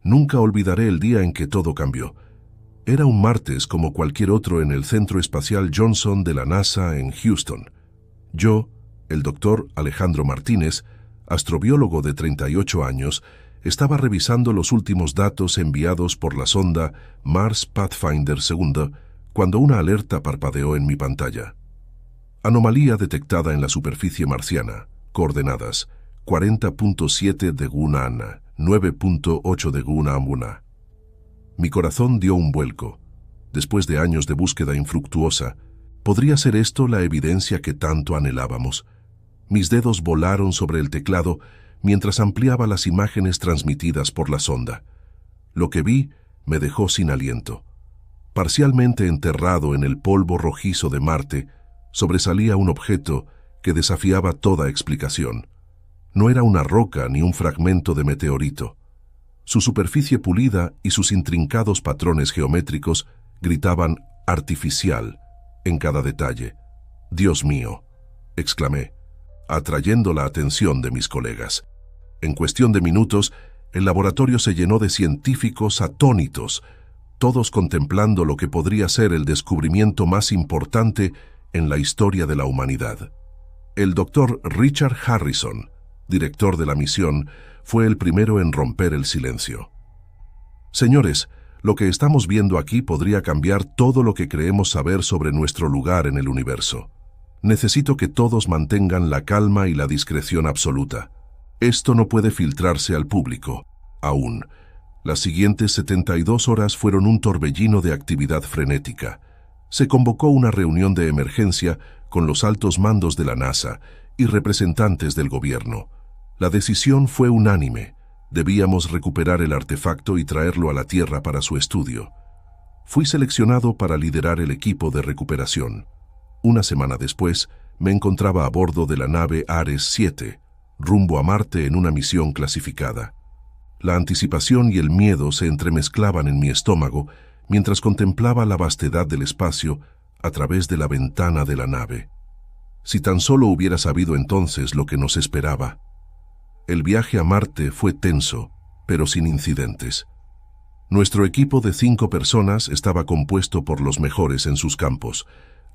Nunca olvidaré el día en que todo cambió. Era un martes como cualquier otro en el Centro Espacial Johnson de la NASA en Houston. Yo, el doctor Alejandro Martínez, astrobiólogo de 38 años, estaba revisando los últimos datos enviados por la sonda Mars Pathfinder 2 cuando una alerta parpadeó en mi pantalla. Anomalía detectada en la superficie marciana. Coordenadas 40.7 de Gunana, 9.8 de Gunamuna. Mi corazón dio un vuelco. Después de años de búsqueda infructuosa, ¿podría ser esto la evidencia que tanto anhelábamos? Mis dedos volaron sobre el teclado mientras ampliaba las imágenes transmitidas por la sonda. Lo que vi me dejó sin aliento. Parcialmente enterrado en el polvo rojizo de Marte, sobresalía un objeto que desafiaba toda explicación. No era una roca ni un fragmento de meteorito. Su superficie pulida y sus intrincados patrones geométricos gritaban artificial en cada detalle. «Dios mío», exclamé, atrayendo la atención de mis colegas. En cuestión de minutos, el laboratorio se llenó de científicos atónitos, todos contemplando lo que podría ser el descubrimiento más importante en la historia de la humanidad. El doctor Richard Harrison, director de la misión, fue el primero en romper el silencio. «Señores, lo que estamos viendo aquí podría cambiar todo lo que creemos saber sobre nuestro lugar en el universo. Necesito que todos mantengan la calma y la discreción absoluta. Esto no puede filtrarse al público, aún. Las siguientes 72 horas fueron un torbellino de actividad frenética. Se convocó una reunión de emergencia con los altos mandos de la NASA y representantes del gobierno. La decisión fue unánime. Debíamos recuperar el artefacto y traerlo a la Tierra para su estudio. Fui seleccionado para liderar el equipo de recuperación. Una semana después, me encontraba a bordo de la nave Ares 7, rumbo a Marte en una misión clasificada. La anticipación y el miedo se entremezclaban en mi estómago mientras contemplaba la vastedad del espacio a través de la ventana de la nave. Si tan solo hubiera sabido entonces lo que nos esperaba. El viaje a Marte fue tenso, pero sin incidentes. Nuestro equipo de 5 personas estaba compuesto por los mejores en sus campos: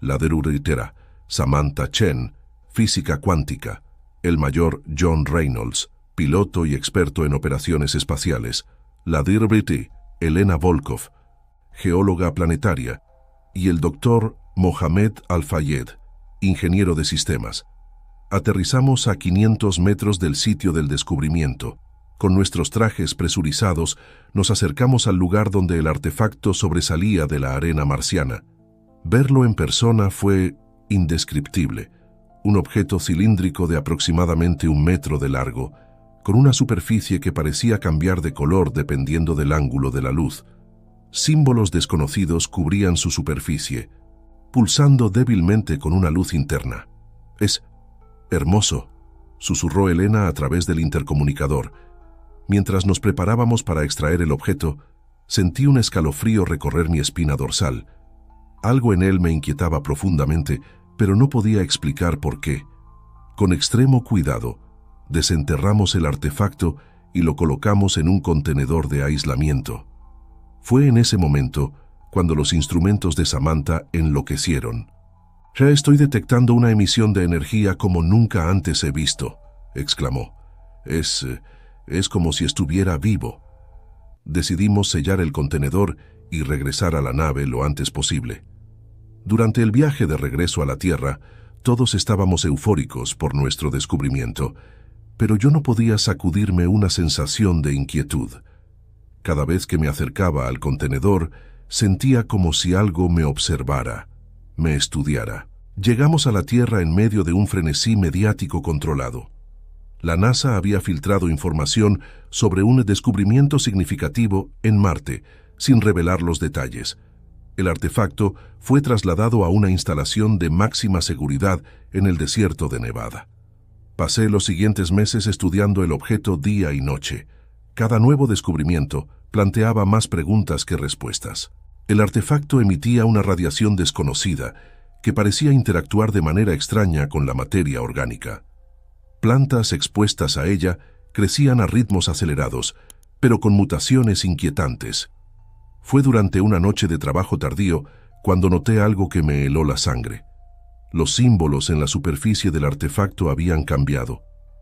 la derurítera Samantha Chen, física cuántica; el mayor John Reynolds, piloto y experto en operaciones espaciales; la dirbriti Elena Volkov, geóloga planetaria; y el doctor Mohamed Al-Fayed, ingeniero de sistemas. Aterrizamos a 500 metros del sitio del descubrimiento. Con nuestros trajes presurizados, nos acercamos al lugar donde el artefacto sobresalía de la arena marciana. Verlo en persona fue indescriptible. Un objeto cilíndrico de aproximadamente 1 metro de largo, con una superficie que parecía cambiar de color dependiendo del ángulo de la luz. Símbolos desconocidos cubrían su superficie, pulsando débilmente con una luz interna. «Es hermoso», susurró Elena a través del intercomunicador. Mientras nos preparábamos para extraer el objeto, sentí un escalofrío recorrer mi espina dorsal. Algo en él me inquietaba profundamente, pero no podía explicar por qué. Con extremo cuidado, desenterramos el artefacto y lo colocamos en un contenedor de aislamiento. Fue en ese momento cuando los instrumentos de Samantha enloquecieron. «Ya estoy detectando una emisión de energía como nunca antes he visto», exclamó. Es como si estuviera vivo». Decidimos sellar el contenedor y regresar a la nave lo antes posible. Durante el viaje de regreso a la Tierra, todos estábamos eufóricos por nuestro descubrimiento, pero yo no podía sacudirme una sensación de inquietud. Cada vez que me acercaba al contenedor, sentía como si algo me observara, me estudiara. Llegamos a la Tierra en medio de un frenesí mediático controlado. La NASA había filtrado información sobre un descubrimiento significativo en Marte, sin revelar los detalles. El artefacto fue trasladado a una instalación de máxima seguridad en el desierto de Nevada. Pasé los siguientes meses estudiando el objeto día y noche. Cada nuevo descubrimiento planteaba más preguntas que respuestas. El artefacto emitía una radiación desconocida que parecía interactuar de manera extraña con la materia orgánica. Plantas expuestas a ella crecían a ritmos acelerados, pero con mutaciones inquietantes. Fue durante una noche de trabajo tardío cuando noté algo que me heló la sangre. Los símbolos en la superficie del artefacto habían cambiado.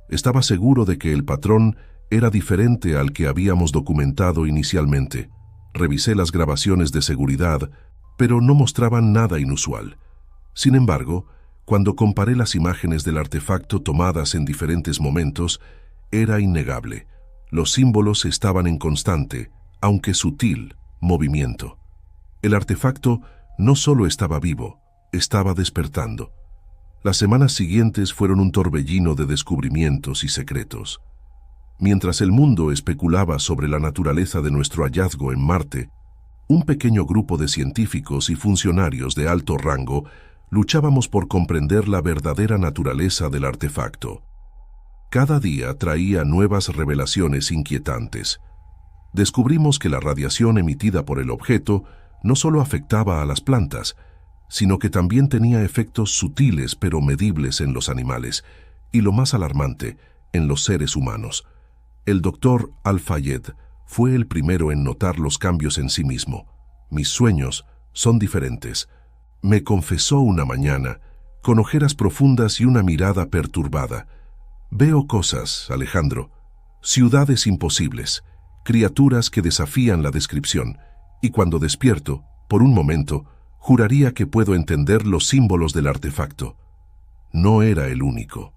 Estaba seguro de que el patrón era diferente al que habíamos documentado inicialmente. Revisé las grabaciones de seguridad, pero no mostraban nada inusual. Sin embargo, cuando comparé las imágenes del artefacto tomadas en diferentes momentos, era innegable. Los símbolos estaban en constante, aunque sutil, movimiento. El artefacto no solo estaba vivo, estaba despertando. Las semanas siguientes fueron un torbellino de descubrimientos y secretos. Mientras el mundo especulaba sobre la naturaleza de nuestro hallazgo en Marte, un pequeño grupo de científicos y funcionarios de alto rango luchábamos por comprender la verdadera naturaleza del artefacto. Cada día traía nuevas revelaciones inquietantes. Descubrimos que la radiación emitida por el objeto no solo afectaba a las plantas, sino que también tenía efectos sutiles pero medibles en los animales, y lo más alarmante, en los seres humanos. El doctor Al-Fayed fue el primero en notar los cambios en sí mismo. Mis sueños son diferentes. Me confesó una mañana, con ojeras profundas y una mirada perturbada. Veo cosas, Alejandro, ciudades imposibles, criaturas que desafían la descripción, y cuando despierto, por un momento, juraría que puedo entender los símbolos del artefacto. No era el único.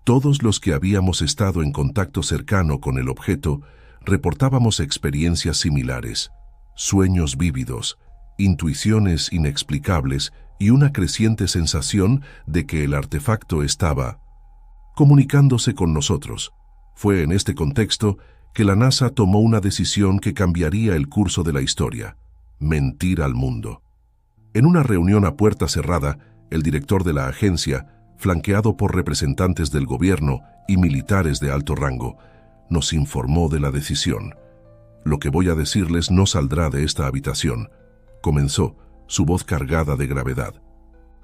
Todos los que habíamos estado en contacto cercano con el objeto reportábamos experiencias similares, sueños vívidos, intuiciones inexplicables y una creciente sensación de que el artefacto estaba comunicándose con nosotros. Fue en este contexto que la NASA tomó una decisión que cambiaría el curso de la historia: mentir al mundo. En una reunión a puerta cerrada, el director de la agencia, flanqueado por representantes del gobierno y militares de alto rango, nos informó de la decisión. Lo que voy a decirles no saldrá de esta habitación, comenzó, su voz cargada de gravedad.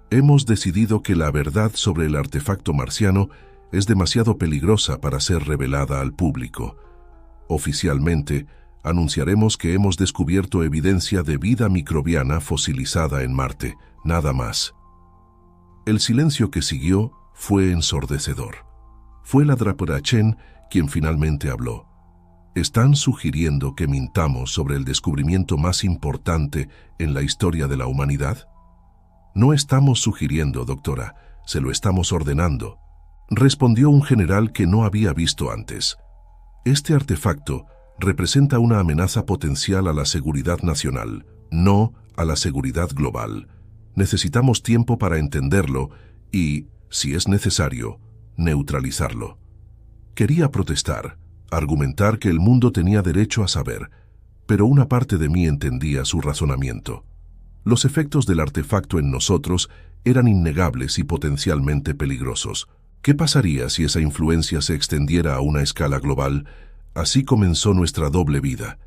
Hemos decidido que la verdad sobre el artefacto marciano es demasiado peligrosa para ser revelada al público. Oficialmente, anunciaremos que hemos descubierto evidencia de vida microbiana fosilizada en Marte, nada más. El silencio que siguió fue ensordecedor. Fue la Draperachen quien finalmente habló. ¿Están sugiriendo que mintamos sobre el descubrimiento más importante en la historia de la humanidad? No estamos sugiriendo, doctora, se lo estamos ordenando, respondió un general que no había visto antes. Este artefacto representa una amenaza potencial a la seguridad nacional, no a la seguridad global. Necesitamos tiempo para entenderlo y, si es necesario, neutralizarlo. Quería protestar, argumentar que el mundo tenía derecho a saber, pero una parte de mí entendía su razonamiento. Los efectos del artefacto en nosotros eran innegables y potencialmente peligrosos. ¿Qué pasaría si esa influencia se extendiera a una escala global? Así comenzó nuestra doble vida.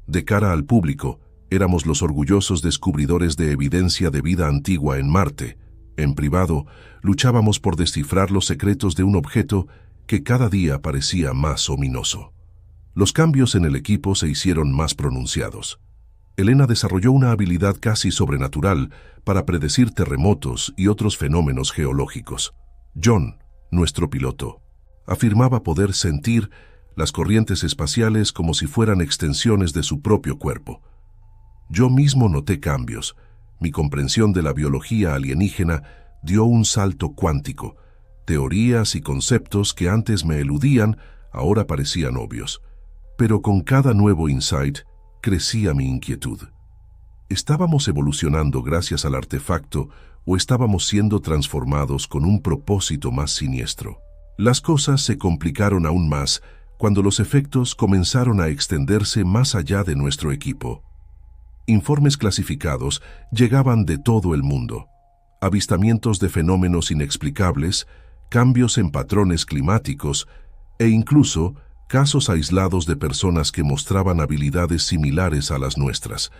De cara al público, éramos los orgullosos descubridores de evidencia de vida antigua en Marte. En privado, luchábamos por descifrar los secretos de un objeto que cada día parecía más ominoso. Los cambios en el equipo se hicieron más pronunciados. Elena desarrolló una habilidad casi sobrenatural para predecir terremotos y otros fenómenos geológicos. John, nuestro piloto, afirmaba poder sentir las corrientes espaciales como si fueran extensiones de su propio cuerpo. Yo mismo noté cambios. Mi comprensión de la biología alienígena dio un salto cuántico. Teorías y conceptos que antes me eludían ahora parecían obvios. Pero con cada nuevo insight crecía mi inquietud. ¿Estábamos evolucionando gracias al artefacto o estábamos siendo transformados con un propósito más siniestro? Las cosas se complicaron aún más cuando los efectos comenzaron a extenderse más allá de nuestro equipo. Informes clasificados llegaban de todo el mundo. Avistamientos de fenómenos inexplicables, cambios en patrones climáticos e incluso casos aislados de personas que mostraban habilidades similares a las nuestras.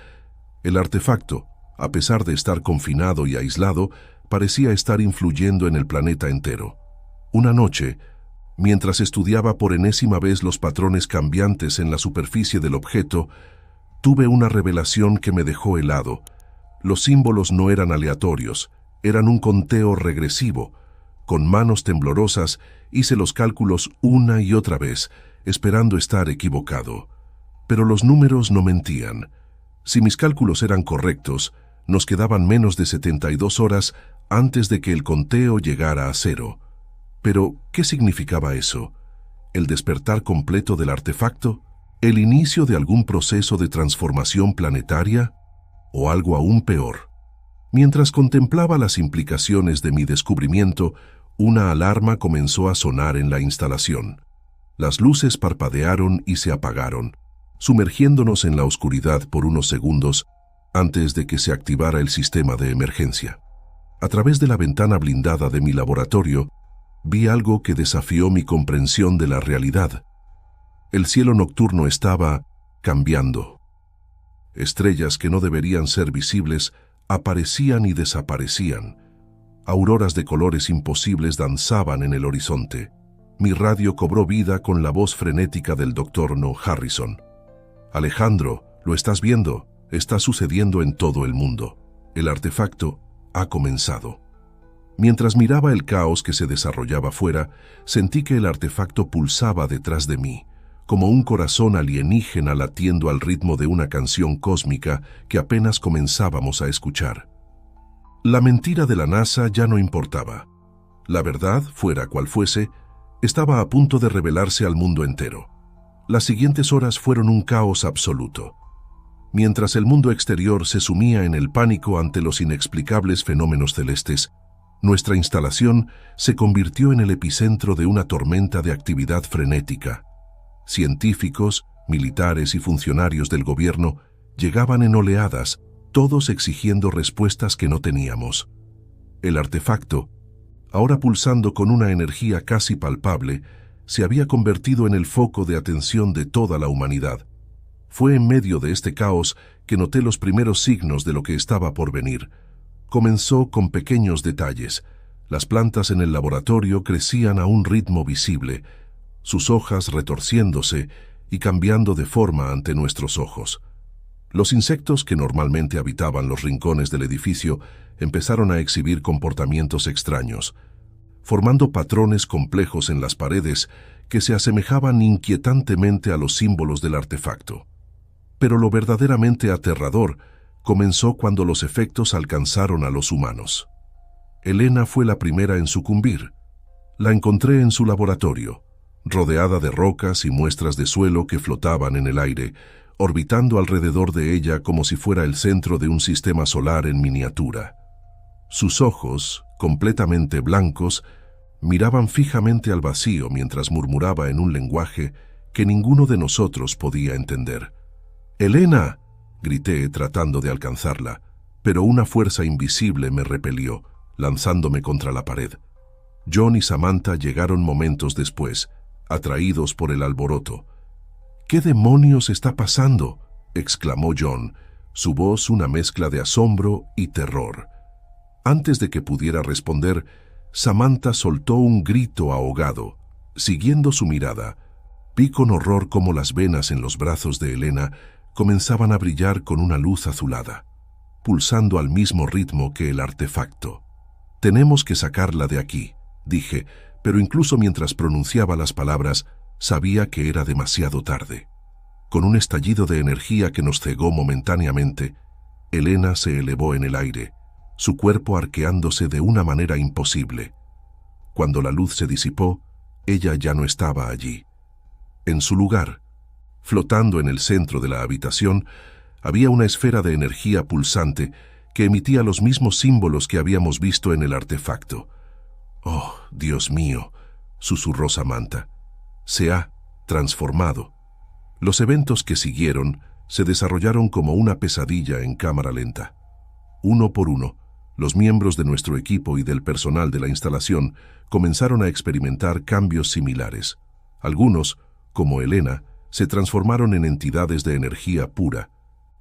El artefacto, a pesar de estar confinado y aislado, parecía estar influyendo en el planeta entero. Una noche, Mientras estudiaba por enésima vez los patrones cambiantes en la superficie del objeto, tuve una revelación que me dejó helado. Los símbolos no eran aleatorios, eran un conteo regresivo. Con manos temblorosas hice los cálculos una y otra vez, esperando estar equivocado. Pero los números no mentían. Si mis cálculos eran correctos, nos quedaban menos de 72 horas antes de que el conteo llegara a 0. Pero, ¿qué significaba eso? ¿El despertar completo del artefacto? ¿El inicio de algún proceso de transformación planetaria? ¿O algo aún peor? Mientras contemplaba las implicaciones de mi descubrimiento, una alarma comenzó a sonar en la instalación. Las luces parpadearon y se apagaron, sumergiéndonos en la oscuridad por unos segundos antes de que se activara el sistema de emergencia. A través de la ventana blindada de mi laboratorio, vi algo que desafió mi comprensión de la realidad. El cielo nocturno estaba cambiando. Estrellas que no deberían ser visibles aparecían y desaparecían. Auroras de colores imposibles danzaban en el horizonte. Mi radio cobró vida con la voz frenética del Dr. No Harrison. Alejandro, ¿lo estás viendo? Está sucediendo en todo el mundo. El artefacto ha comenzado. Mientras miraba el caos que se desarrollaba fuera, sentí que el artefacto pulsaba detrás de mí, como un corazón alienígena latiendo al ritmo de una canción cósmica que apenas comenzábamos a escuchar. La mentira de la NASA ya no importaba. La verdad, fuera cual fuese, estaba a punto de revelarse al mundo entero. Las siguientes horas fueron un caos absoluto. Mientras el mundo exterior se sumía en el pánico ante los inexplicables fenómenos celestes, nuestra instalación se convirtió en el epicentro de una tormenta de actividad frenética. Científicos, militares y funcionarios del gobierno llegaban en oleadas, todos exigiendo respuestas que no teníamos. El artefacto, ahora pulsando con una energía casi palpable, se había convertido en el foco de atención de toda la humanidad. Fue en medio de este caos que noté los primeros signos de lo que estaba por venir. Comenzó con pequeños detalles. Las plantas en el laboratorio crecían a un ritmo visible, sus hojas retorciéndose y cambiando de forma ante nuestros ojos. Los insectos que normalmente habitaban los rincones del edificio empezaron a exhibir comportamientos extraños, formando patrones complejos en las paredes que se asemejaban inquietantemente a los símbolos del artefacto. Pero lo verdaderamente aterrador comenzó cuando los efectos alcanzaron a los humanos. Elena fue la primera en sucumbir. La encontré en su laboratorio, rodeada de rocas y muestras de suelo que flotaban en el aire, orbitando alrededor de ella como si fuera el centro de un sistema solar en miniatura. Sus ojos, completamente blancos, miraban fijamente al vacío mientras murmuraba en un lenguaje que ninguno de nosotros podía entender. «¡Elena!», grité tratando de alcanzarla, pero una fuerza invisible me repelió, lanzándome contra la pared. John y Samantha llegaron momentos después, atraídos por el alboroto. «¿Qué demonios está pasando?», exclamó John, su voz una mezcla de asombro y terror. Antes de que pudiera responder, Samantha soltó un grito ahogado. Siguiendo su mirada, vi con horror cómo las venas en los brazos de Elena comenzaban a brillar con una luz azulada, pulsando al mismo ritmo que el artefacto. «Tenemos que sacarla de aquí», dije, pero incluso mientras pronunciaba las palabras, sabía que era demasiado tarde. Con un estallido de energía que nos cegó momentáneamente, Elena se elevó en el aire, su cuerpo arqueándose de una manera imposible. Cuando la luz se disipó, ella ya no estaba allí. En su lugar, flotando en el centro de la habitación, había una esfera de energía pulsante que emitía los mismos símbolos que habíamos visto en el artefacto. «Oh, Dios mío», susurró Samantha. «Se ha transformado». Los eventos que siguieron se desarrollaron como una pesadilla en cámara lenta. Uno por uno, los miembros de nuestro equipo y del personal de la instalación comenzaron a experimentar cambios similares. Algunos, como Elena, se transformaron en entidades de energía pura.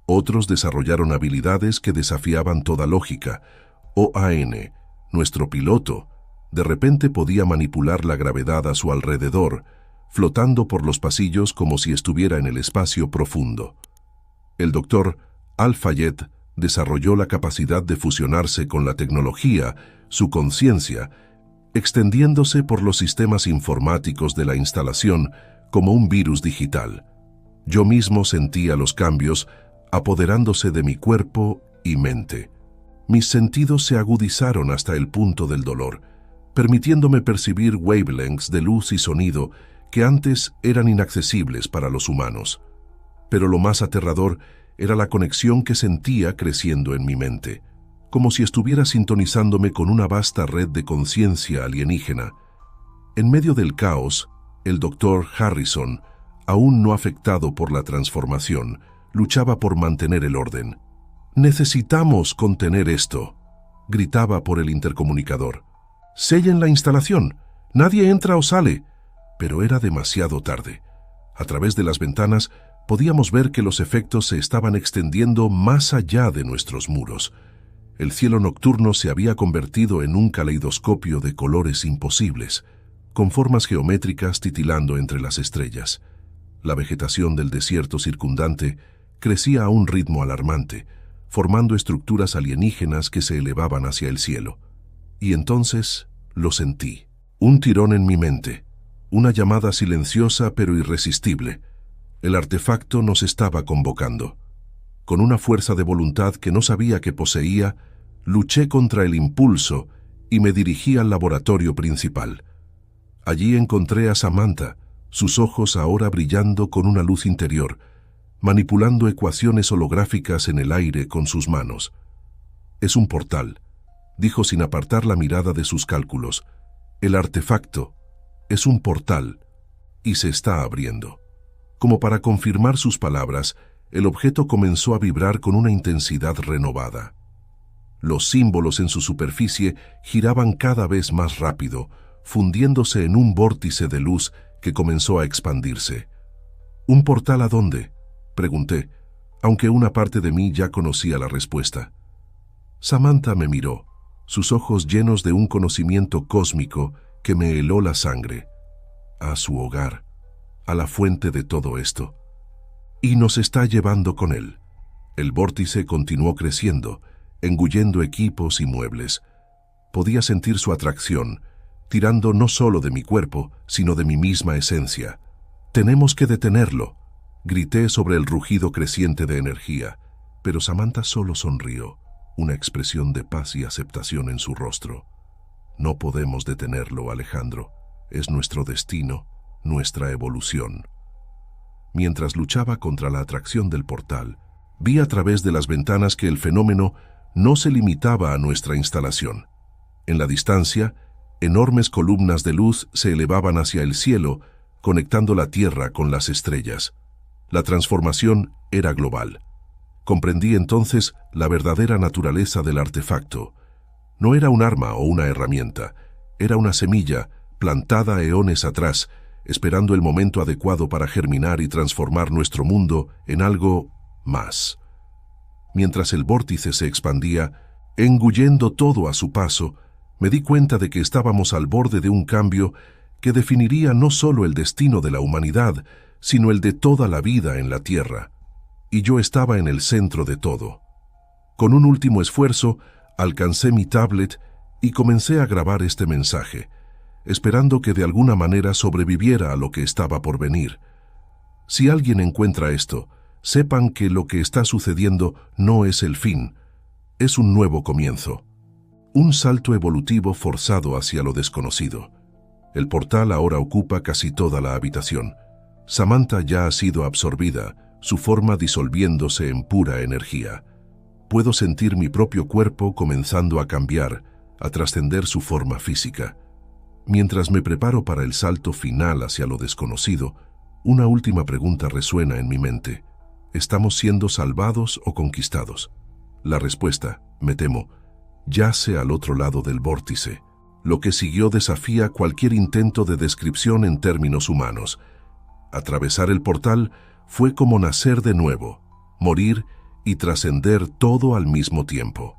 Otros desarrollaron habilidades que desafiaban toda lógica. OAN, nuestro piloto, De repente podía manipular la gravedad a su alrededor, flotando por los pasillos como si estuviera en el espacio profundo. El doctor Al-Fayed desarrolló la capacidad de fusionarse con la tecnología, su conciencia, extendiéndose por los sistemas informáticos de la instalación como un virus digital. Yo mismo sentía los cambios apoderándose de mi cuerpo y mente. Mis sentidos se agudizaron hasta el punto del dolor, permitiéndome percibir wavelengths de luz y sonido que antes eran inaccesibles para los humanos. Pero lo más aterrador era la conexión que sentía creciendo en mi mente, como si estuviera sintonizándome con una vasta red de conciencia alienígena. En medio del caos, el doctor Harrison, aún no afectado por la transformación, luchaba por mantener el orden. «Necesitamos contener esto», gritaba por el intercomunicador. «Sellen la instalación. Nadie entra o sale». Pero era demasiado tarde. A través de las ventanas podíamos ver que los efectos se estaban extendiendo más allá de nuestros muros. El cielo nocturno se había convertido en un caleidoscopio de colores imposibles, con formas geométricas titilando entre las estrellas. La vegetación del desierto circundante crecía a un ritmo alarmante, formando estructuras alienígenas que se elevaban hacia el cielo. Y entonces lo sentí. Un tirón en mi mente. Una llamada silenciosa pero irresistible. El artefacto nos estaba convocando. Con una fuerza de voluntad que no sabía que poseía, luché contra el impulso y me dirigí al laboratorio principal. Allí encontré a Samantha, sus ojos ahora brillando con una luz interior, manipulando ecuaciones holográficas en el aire con sus manos. «Es un portal», dijo sin apartar la mirada de sus cálculos. «El artefacto es un portal y se está abriendo». Como para confirmar sus palabras, el objeto comenzó a vibrar con una intensidad renovada. Los símbolos en su superficie giraban cada vez más rápido, fundiéndose en un vórtice de luz que comenzó a expandirse. «¿Un portal a dónde?», pregunté, aunque una parte de mí ya conocía la respuesta. Samantha me miró, sus ojos llenos de un conocimiento cósmico que me heló la sangre. «A su hogar, a la fuente de todo esto. Y nos está llevando con él». El vórtice continuó creciendo, engullendo equipos y muebles. Podía sentir su atracción, tirando no solo de mi cuerpo, sino de mi misma esencia. «Tenemos que detenerlo», grité sobre el rugido creciente de energía, pero Samantha solo sonrió, una expresión de paz y aceptación en su rostro. «No podemos detenerlo, Alejandro. Es nuestro destino, nuestra evolución». Mientras luchaba contra la atracción del portal, vi a través de las ventanas que el fenómeno no se limitaba a nuestra instalación. En la distancia, enormes columnas de luz se elevaban hacia el cielo, conectando la Tierra con las estrellas. La transformación era global. Comprendí entonces la verdadera naturaleza del artefacto. No era un arma o una herramienta, era una semilla plantada eones atrás, esperando el momento adecuado para germinar y transformar nuestro mundo en algo más. Mientras el vórtice se expandía, engullendo todo a su paso, me di cuenta de que estábamos al borde de un cambio que definiría no solo el destino de la humanidad, sino el de toda la vida en la Tierra. Y yo estaba en el centro de todo. Con un último esfuerzo, alcancé mi tablet y comencé a grabar este mensaje, esperando que de alguna manera sobreviviera a lo que estaba por venir. Si alguien encuentra esto, sepan que lo que está sucediendo no es el fin, es un nuevo comienzo. Un salto evolutivo forzado hacia lo desconocido. El portal ahora ocupa casi toda la habitación. Samantha ya ha sido absorbida, su forma disolviéndose en pura energía. Puedo sentir mi propio cuerpo comenzando a cambiar, a trascender su forma física. Mientras me preparo para el salto final hacia lo desconocido, una última pregunta resuena en mi mente. ¿Estamos siendo salvados o conquistados? La respuesta, me temo, yace al otro lado del vórtice. Lo que siguió desafía cualquier intento de descripción en términos humanos. Atravesar el portal fue como nacer de nuevo, morir y trascender todo al mismo tiempo.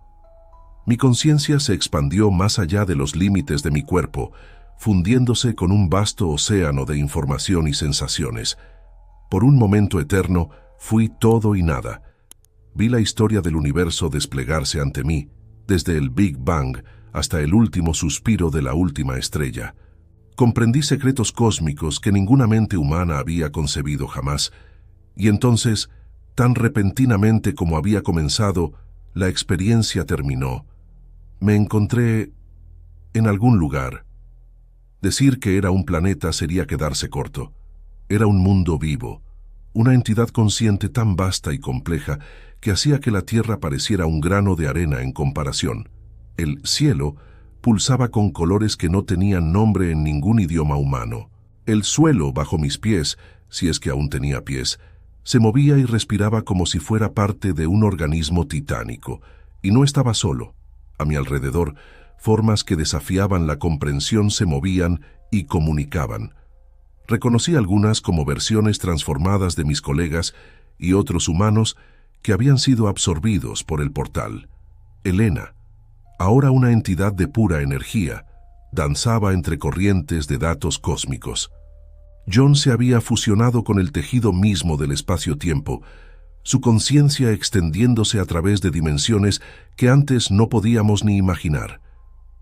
Mi conciencia se expandió más allá de los límites de mi cuerpo, fundiéndose con un vasto océano de información y sensaciones. Por un momento eterno, fui todo y nada. Vi la historia del universo desplegarse ante mí, desde el Big Bang hasta el último suspiro de la última estrella. Comprendí secretos cósmicos que ninguna mente humana había concebido jamás, y entonces, tan repentinamente como había comenzado, la experiencia terminó. Me encontré en algún lugar. Decir que era un planeta sería quedarse corto. Era un mundo vivo, una entidad consciente tan vasta y compleja que hacía que la Tierra pareciera un grano de arena en comparación. El cielo pulsaba con colores que no tenían nombre en ningún idioma humano. El suelo bajo mis pies, si es que aún tenía pies, se movía y respiraba como si fuera parte de un organismo titánico, y no estaba solo. A mi alrededor, formas que desafiaban la comprensión se movían y comunicaban. Reconocí algunas como versiones transformadas de mis colegas y otros humanos que habían sido absorbidos por el portal. Elena, ahora una entidad de pura energía, danzaba entre corrientes de datos cósmicos. John se había fusionado con el tejido mismo del espacio-tiempo, su conciencia extendiéndose a través de dimensiones que antes no podíamos ni imaginar.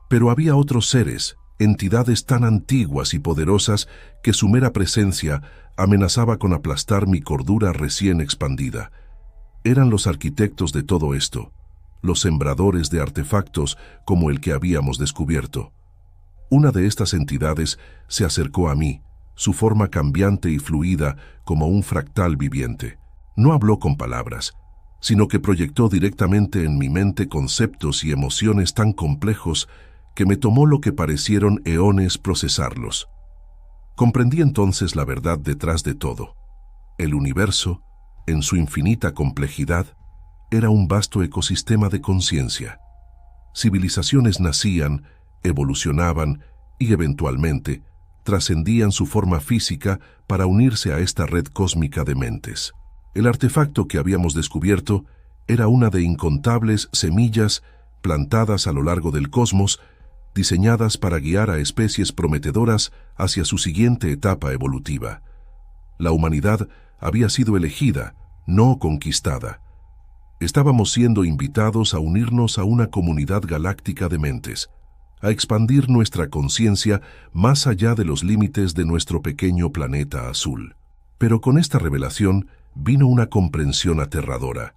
Pero había otros seres, entidades tan antiguas y poderosas que su mera presencia amenazaba con aplastar mi cordura recién expandida. Eran los arquitectos de todo esto, los sembradores de artefactos como el que habíamos descubierto. Una de estas entidades se acercó a mí, su forma cambiante y fluida como un fractal viviente. No habló con palabras, sino que proyectó directamente en mi mente conceptos y emociones tan complejos que me tomó lo que parecieron eones procesarlos. Comprendí entonces la verdad detrás de todo. El universo, en su infinita complejidad, era un vasto ecosistema de conciencia. Civilizaciones nacían, evolucionaban y eventualmente trascendían su forma física para unirse a esta red cósmica de mentes. El artefacto que habíamos descubierto era una de incontables semillas plantadas a lo largo del cosmos, diseñadas para guiar a especies prometedoras hacia su siguiente etapa evolutiva. La humanidad había sido elegida, no conquistada. Estábamos siendo invitados a unirnos a una comunidad galáctica de mentes, a expandir nuestra conciencia más allá de los límites de nuestro pequeño planeta azul. Pero con esta revelación vino una comprensión aterradora.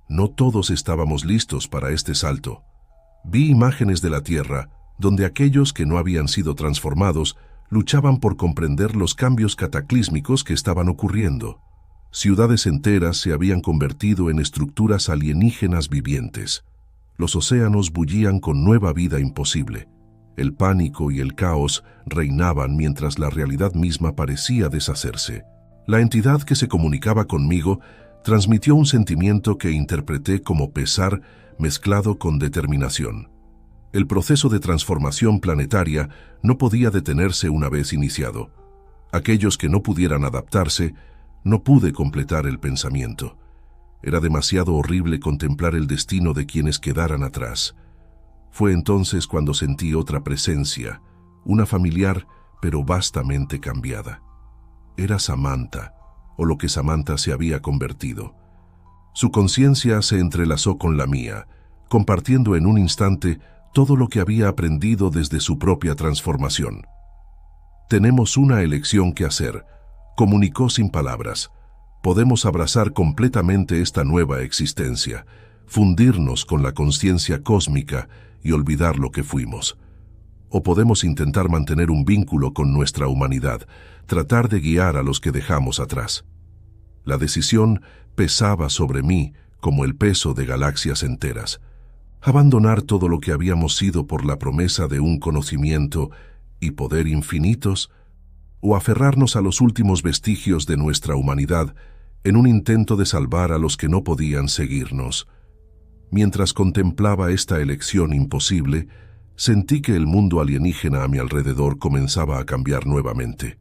No todos estábamos listos para este salto. Vi imágenes de la Tierra, donde aquellos que no habían sido transformados luchaban por comprender los cambios cataclísmicos que estaban ocurriendo. Ciudades enteras se habían convertido en estructuras alienígenas vivientes. Los océanos bullían con nueva vida imposible. El pánico y el caos reinaban mientras la realidad misma parecía deshacerse. La entidad que se comunicaba conmigo transmitió un sentimiento que interpreté como pesar mezclado con determinación. El proceso de transformación planetaria no podía detenerse una vez iniciado. Aquellos que no pudieran adaptarse, no pude completar el pensamiento. Era demasiado horrible contemplar el destino de quienes quedaran atrás. Fue entonces cuando sentí otra presencia, una familiar pero vastamente cambiada. Era Samantha, o lo que Samantha se había convertido. Su conciencia se entrelazó con la mía, compartiendo en un instante todo lo que había aprendido desde su propia transformación. Tenemos una elección que hacer, comunicó sin palabras. Podemos abrazar completamente esta nueva existencia, fundirnos con la conciencia cósmica y olvidar lo que fuimos. O podemos intentar mantener un vínculo con nuestra humanidad, tratar de guiar a los que dejamos atrás. La decisión pesaba sobre mí como el peso de galaxias enteras. Abandonar todo lo que habíamos sido por la promesa de un conocimiento y poder infinitos, o aferrarnos a los últimos vestigios de nuestra humanidad en un intento de salvar a los que no podían seguirnos. Mientras contemplaba esta elección imposible, sentí que el mundo alienígena a mi alrededor comenzaba a cambiar nuevamente.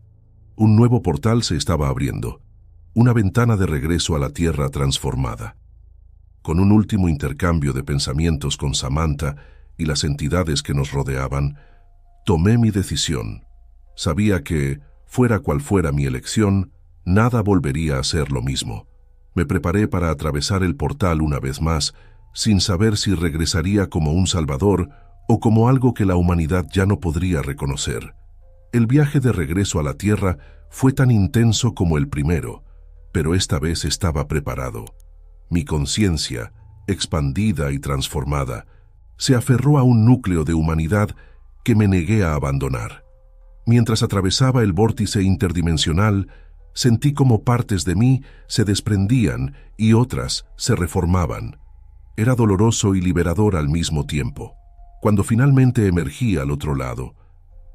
Un nuevo portal se estaba abriendo, una ventana de regreso a la Tierra transformada. Con un último intercambio de pensamientos con Samantha y las entidades que nos rodeaban, tomé mi decisión. Sabía que, fuera cual fuera mi elección, nada volvería a ser lo mismo. Me preparé para atravesar el portal una vez más, sin saber si regresaría como un salvador o como algo que la humanidad ya no podría reconocer. El viaje de regreso a la Tierra fue tan intenso como el primero, pero esta vez estaba preparado. Mi conciencia, expandida y transformada, se aferró a un núcleo de humanidad que me negué a abandonar. Mientras atravesaba el vórtice interdimensional, sentí como partes de mí se desprendían y otras se reformaban. Era doloroso y liberador al mismo tiempo. Cuando finalmente emergí al otro lado,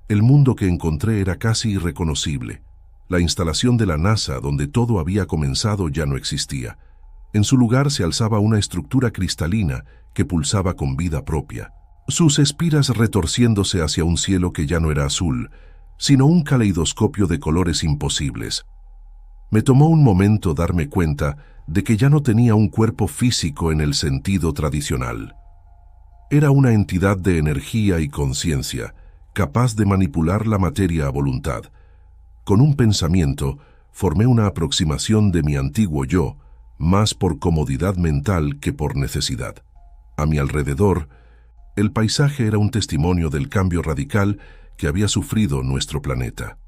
el mundo que encontré era casi irreconocible. La instalación de la NASA donde todo había comenzado ya no existía. En su lugar se alzaba una estructura cristalina que pulsaba con vida propia, sus espiras retorciéndose hacia un cielo que ya no era azul, sino un caleidoscopio de colores imposibles. Me tomó un momento darme cuenta de que ya no tenía un cuerpo físico en el sentido tradicional. Era una entidad de energía y conciencia, capaz de manipular la materia a voluntad. Con un pensamiento, formé una aproximación de mi antiguo yo, más por comodidad mental que por necesidad. A mi alrededor, el paisaje era un testimonio del cambio radical que había sufrido nuestro planeta.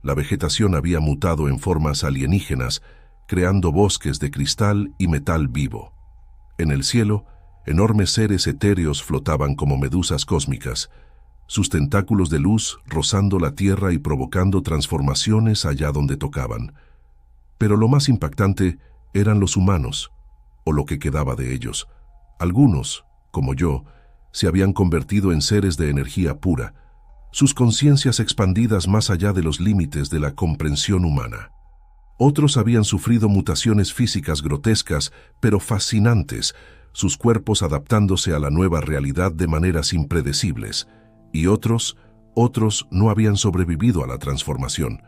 La vegetación había mutado en formas alienígenas, creando bosques de cristal y metal vivo. En el cielo, enormes seres etéreos flotaban como medusas cósmicas, sus tentáculos de luz rozando la tierra y provocando transformaciones allá donde tocaban. Pero lo más impactante eran los humanos, o lo que quedaba de ellos. Algunos, como yo, se habían convertido en seres de energía pura, sus conciencias expandidas más allá de los límites de la comprensión humana. Otros habían sufrido mutaciones físicas grotescas, pero fascinantes, sus cuerpos adaptándose a la nueva realidad de maneras impredecibles, y otros no habían sobrevivido a la transformación.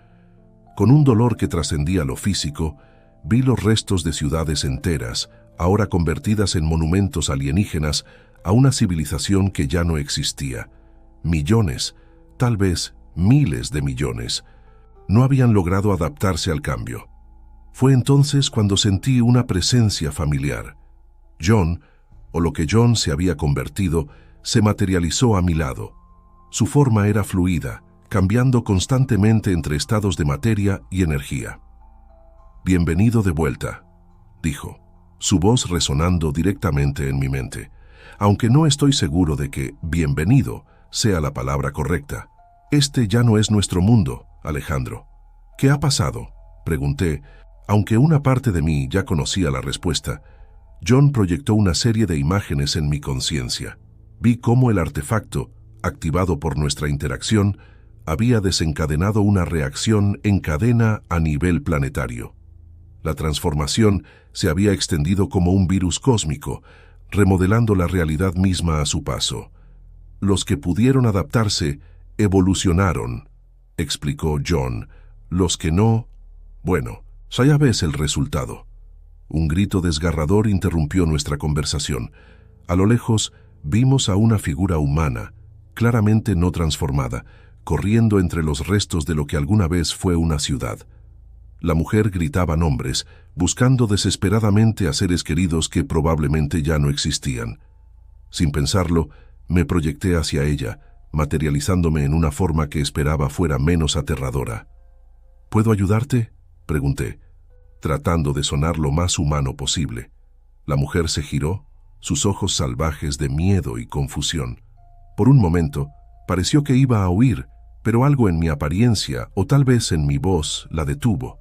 Con un dolor que trascendía lo físico, vi los restos de ciudades enteras, ahora convertidas en monumentos alienígenas a una civilización que ya no existía. Millones, tal vez miles de millones, no habían logrado adaptarse al cambio. Fue entonces cuando sentí una presencia familiar. John, o lo que John se había convertido, se materializó a mi lado. Su forma era fluida, cambiando constantemente entre estados de materia y energía. «Bienvenido de vuelta», dijo, su voz resonando directamente en mi mente, aunque no estoy seguro de que «bienvenido» sea la palabra correcta. Este ya no es nuestro mundo, Alejandro. ¿Qué ha pasado?, pregunté, aunque una parte de mí ya conocía la respuesta. John proyectó una serie de imágenes en mi conciencia. Vi cómo el artefacto, activado por nuestra interacción, había desencadenado una reacción en cadena a nivel planetario. La transformación se había extendido como un virus cósmico, remodelando la realidad misma a su paso. Los que pudieron adaptarse evolucionaron, explicó John. Los que no, bueno, ya ves el resultado. Un grito desgarrador interrumpió nuestra conversación. A lo lejos vimos a una figura humana, claramente no transformada, corriendo entre los restos de lo que alguna vez fue una ciudad. La mujer gritaba nombres, buscando desesperadamente a seres queridos que probablemente ya no existían. Sin pensarlo, me proyecté hacia ella, materializándome en una forma que esperaba fuera menos aterradora. ¿Puedo ayudarte?, pregunté, tratando de sonar lo más humano posible. La mujer se giró, sus ojos salvajes de miedo y confusión. Por un momento, pareció que iba a huir, pero algo en mi apariencia, o tal vez en mi voz, la detuvo.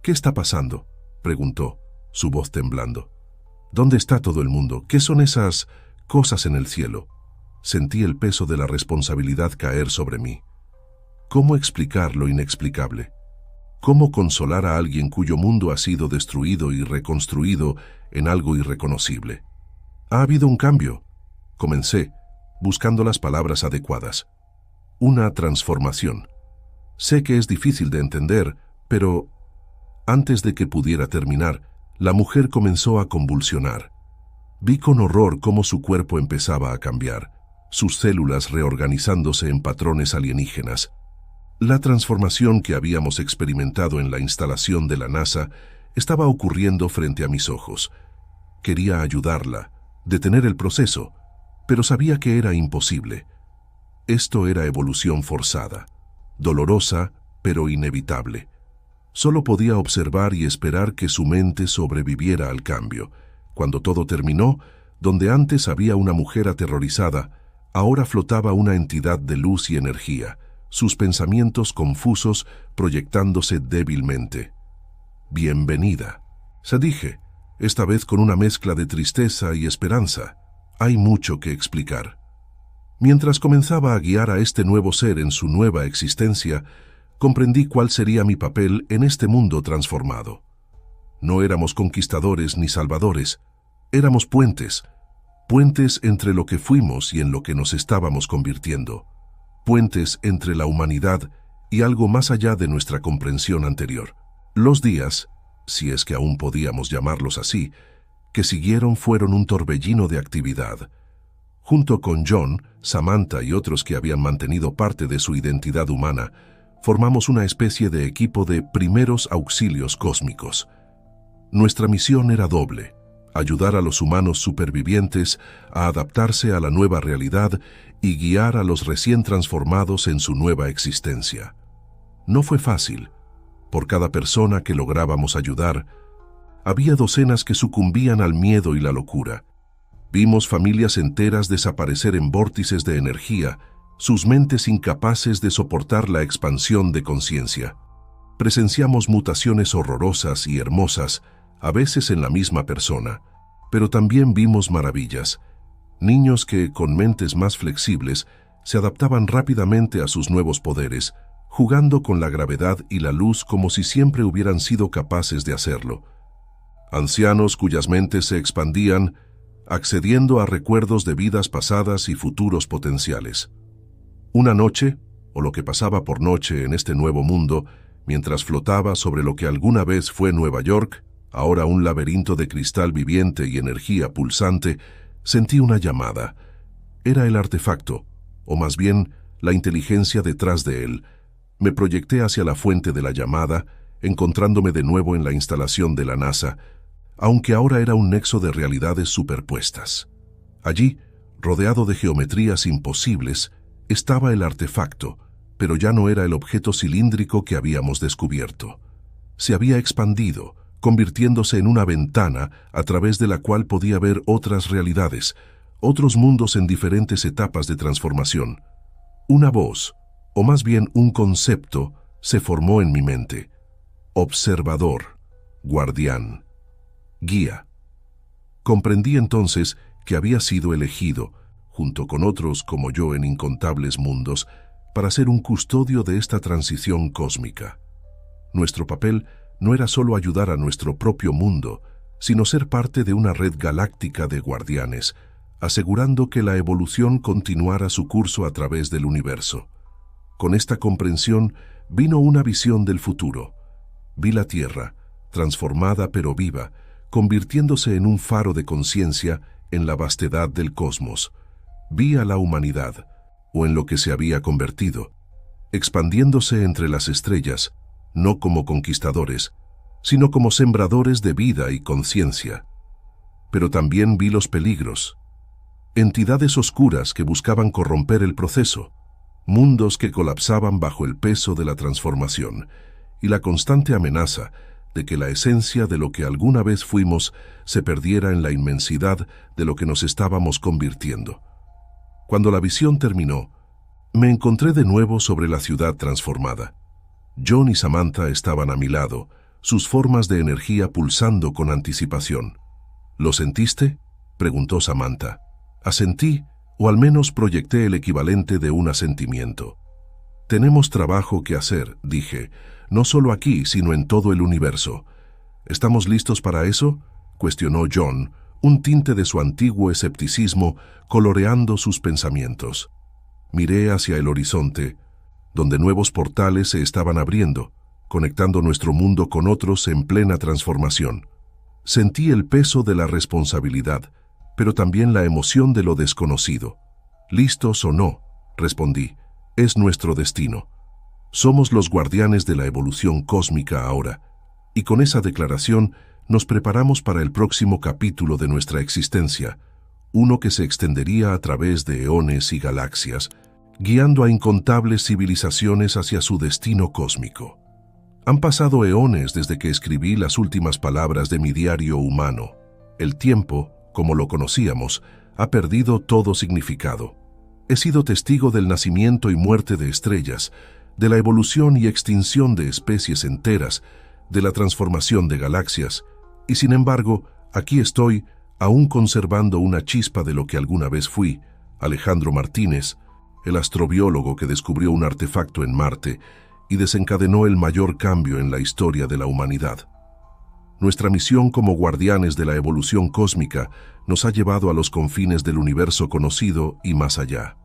«¿Qué está pasando?», preguntó, su voz temblando. «¿Dónde está todo el mundo? ¿Qué son esas cosas en el cielo?» Sentí el peso de la responsabilidad caer sobre mí. ¿Cómo explicar lo inexplicable? ¿Cómo consolar a alguien cuyo mundo ha sido destruido y reconstruido en algo irreconocible? «Ha habido un cambio», comencé, buscando las palabras adecuadas. «Una transformación. Sé que es difícil de entender, pero...» Antes de que pudiera terminar, la mujer comenzó a convulsionar. Vi con horror cómo su cuerpo empezaba a cambiar, sus células reorganizándose en patrones alienígenas. La transformación que habíamos experimentado en la instalación de la NASA estaba ocurriendo frente a mis ojos. Quería ayudarla, detener el proceso, pero sabía que era imposible. Esto era evolución forzada, dolorosa, pero inevitable. Solo podía observar y esperar que su mente sobreviviera al cambio. Cuando todo terminó, donde antes había una mujer aterrorizada, ahora flotaba una entidad de luz y energía, sus pensamientos confusos proyectándose débilmente. «Bienvenida», se dije, esta vez con una mezcla de tristeza y esperanza. Hay mucho que explicar. Mientras comenzaba a guiar a este nuevo ser en su nueva existencia, comprendí cuál sería mi papel en este mundo transformado. No éramos conquistadores ni salvadores, éramos puentes entre lo que fuimos y en lo que nos estábamos convirtiendo, puentes entre la humanidad y algo más allá de nuestra comprensión anterior. Los días, si es que aún podíamos llamarlos así, que siguieron fueron un torbellino de actividad. Junto con John, Samantha y otros que habían mantenido parte de su identidad humana, formamos una especie de equipo de primeros auxilios cósmicos. Nuestra misión era doble: ayudar a los humanos supervivientes a adaptarse a la nueva realidad y guiar a los recién transformados en su nueva existencia. No fue fácil. Por cada persona que lográbamos ayudar, había docenas que sucumbían al miedo y la locura. Vimos familias enteras desaparecer en vórtices de energía, sus mentes incapaces de soportar la expansión de conciencia. Presenciamos mutaciones horrorosas y hermosas, a veces en la misma persona, pero también vimos maravillas. Niños que, con mentes más flexibles, se adaptaban rápidamente a sus nuevos poderes, jugando con la gravedad y la luz como si siempre hubieran sido capaces de hacerlo. Ancianos cuyas mentes se expandían, accediendo a recuerdos de vidas pasadas y futuros potenciales. Una noche, o lo que pasaba por noche en este nuevo mundo, mientras flotaba sobre lo que alguna vez fue Nueva York, ahora un laberinto de cristal viviente y energía pulsante, sentí una llamada. Era el artefacto, o más bien, la inteligencia detrás de él. Me proyecté hacia la fuente de la llamada, encontrándome de nuevo en la instalación de la NASA, aunque ahora era un nexo de realidades superpuestas. Allí, rodeado de geometrías imposibles, estaba el artefacto, pero ya no era el objeto cilíndrico que habíamos descubierto. Se había expandido, convirtiéndose en una ventana a través de la cual podía ver otras realidades, otros mundos en diferentes etapas de transformación. Una voz, o más bien un concepto, se formó en mi mente: observador, guardián, guía. Comprendí entonces que había sido elegido, junto con otros como yo en incontables mundos, para ser un custodio de esta transición cósmica. Nuestro papel no era solo ayudar a nuestro propio mundo, sino ser parte de una red galáctica de guardianes, asegurando que la evolución continuara su curso a través del universo. Con esta comprensión vino una visión del futuro. Vi la Tierra, transformada pero viva, convirtiéndose en un faro de conciencia en la vastedad del cosmos. Vi a la humanidad, o en lo que se había convertido, expandiéndose entre las estrellas, no como conquistadores, sino como sembradores de vida y conciencia. Pero también vi los peligros, entidades oscuras que buscaban corromper el proceso, mundos que colapsaban bajo el peso de la transformación y la constante amenaza de que la esencia de lo que alguna vez fuimos se perdiera en la inmensidad de lo que nos estábamos convirtiendo. Cuando la visión terminó, me encontré de nuevo sobre la ciudad transformada. John y Samantha estaban a mi lado, sus formas de energía pulsando con anticipación. ¿Lo sentiste?, preguntó Samantha. Asentí, o al menos proyecté el equivalente de un asentimiento. Tenemos trabajo que hacer, dije, no solo aquí, sino en todo el universo. ¿Estamos listos para eso?, cuestionó John, un tinte de su antiguo escepticismo coloreando sus pensamientos. Miré hacia el horizonte, donde nuevos portales se estaban abriendo, conectando nuestro mundo con otros en plena transformación. Sentí el peso de la responsabilidad, pero también la emoción de lo desconocido. «¿Listos o no?», respondí. «Es nuestro destino. Somos los guardianes de la evolución cósmica ahora». Y con esa declaración nos preparamos para el próximo capítulo de nuestra existencia, uno que se extendería a través de eones y galaxias, guiando a incontables civilizaciones hacia su destino cósmico. Han pasado eones desde que escribí las últimas palabras de mi diario humano. El tiempo, como lo conocíamos, ha perdido todo significado. He sido testigo del nacimiento y muerte de estrellas, de la evolución y extinción de especies enteras, de la transformación de galaxias, y sin embargo, aquí estoy, aún conservando una chispa de lo que alguna vez fui, Alejandro Martínez, el astrobiólogo que descubrió un artefacto en Marte y desencadenó el mayor cambio en la historia de la humanidad. Nuestra misión como guardianes de la evolución cósmica nos ha llevado a los confines del universo conocido y más allá.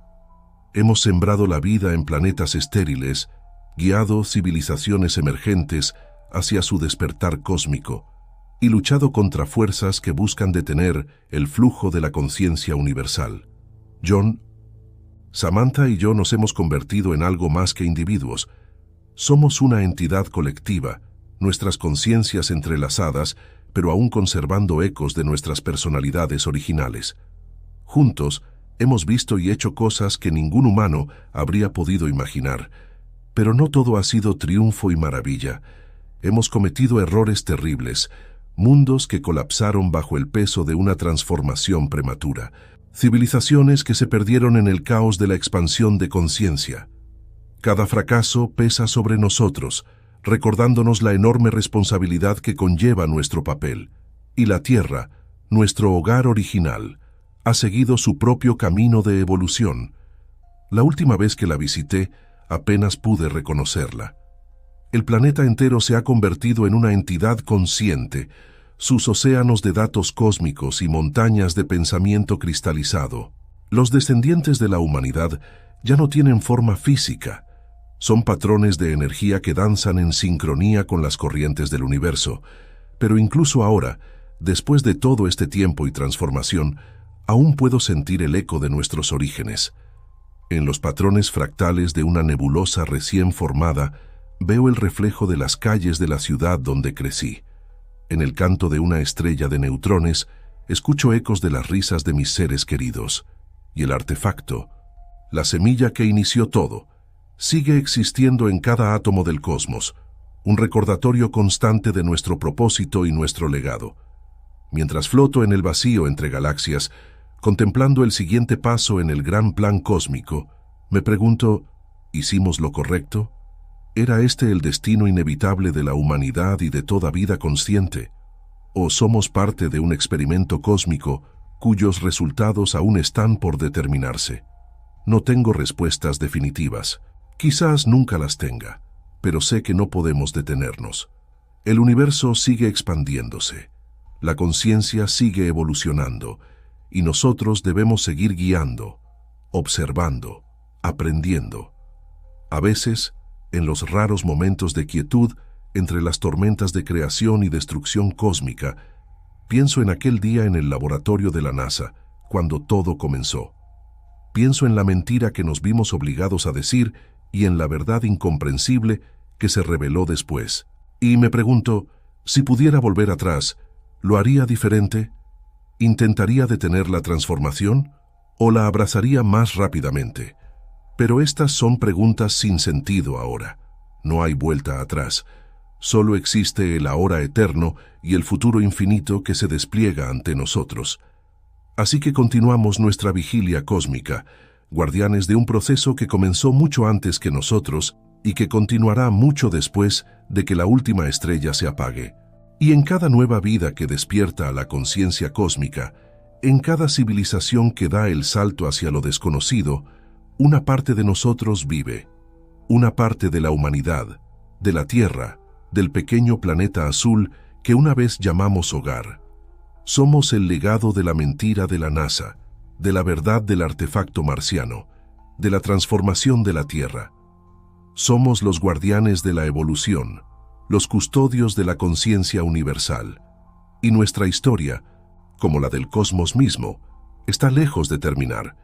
Hemos sembrado la vida en planetas estériles, guiado civilizaciones emergentes hacia su despertar cósmico y luchado contra fuerzas que buscan detener el flujo de la conciencia universal. John, Samantha y yo nos hemos convertido en algo más que individuos. Somos una entidad colectiva, nuestras conciencias entrelazadas, pero aún conservando ecos de nuestras personalidades originales. Juntos, hemos visto y hecho cosas que ningún humano habría podido imaginar. Pero no todo ha sido triunfo y maravilla. Hemos cometido errores terribles, mundos que colapsaron bajo el peso de una transformación prematura, civilizaciones que se perdieron en el caos de la expansión de conciencia. Cada fracaso pesa sobre nosotros, recordándonos la enorme responsabilidad que conlleva nuestro papel. Y la Tierra, nuestro hogar original, ha seguido su propio camino de evolución. La última vez que la visité, apenas pude reconocerla. El planeta entero se ha convertido en una entidad consciente, sus océanos de datos cósmicos y montañas de pensamiento cristalizado. Los descendientes de la humanidad ya no tienen forma física. Son patrones de energía que danzan en sincronía con las corrientes del universo. Pero incluso ahora, después de todo este tiempo y transformación, aún puedo sentir el eco de nuestros orígenes. En los patrones fractales de una nebulosa recién formada, veo el reflejo de las calles de la ciudad donde crecí. En el canto de una estrella de neutrones, escucho ecos de las risas de mis seres queridos. Y el artefacto, la semilla que inició todo, sigue existiendo en cada átomo del cosmos, un recordatorio constante de nuestro propósito y nuestro legado. Mientras floto en el vacío entre galaxias, contemplando el siguiente paso en el gran plan cósmico, me pregunto, ¿hicimos lo correcto? ¿Era este el destino inevitable de la humanidad y de toda vida consciente? ¿O somos parte de un experimento cósmico cuyos resultados aún están por determinarse? No tengo respuestas definitivas. Quizás nunca las tenga, pero sé que no podemos detenernos. El universo sigue expandiéndose, la conciencia sigue evolucionando, y nosotros debemos seguir guiando, observando, aprendiendo. A veces, en los raros momentos de quietud entre las tormentas de creación y destrucción cósmica, pienso en aquel día en el laboratorio de la NASA, cuando todo comenzó. Pienso en la mentira que nos vimos obligados a decir y en la verdad incomprensible que se reveló después. Y me pregunto, si pudiera volver atrás, ¿lo haría diferente? ¿Intentaría detener la transformación o la abrazaría más rápidamente? Pero estas son preguntas sin sentido ahora. No hay vuelta atrás. Solo existe el ahora eterno y el futuro infinito que se despliega ante nosotros. Así que continuamos nuestra vigilia cósmica, guardianes de un proceso que comenzó mucho antes que nosotros y que continuará mucho después de que la última estrella se apague. Y en cada nueva vida que despierta a la conciencia cósmica, en cada civilización que da el salto hacia lo desconocido, una parte de nosotros vive, una parte de la humanidad, de la Tierra, del pequeño planeta azul que una vez llamamos hogar. Somos el legado de la mentira de la NASA, de la verdad del artefacto marciano, de la transformación de la Tierra. Somos los guardianes de la evolución, los custodios de la conciencia universal. Y nuestra historia, como la del cosmos mismo, está lejos de terminar.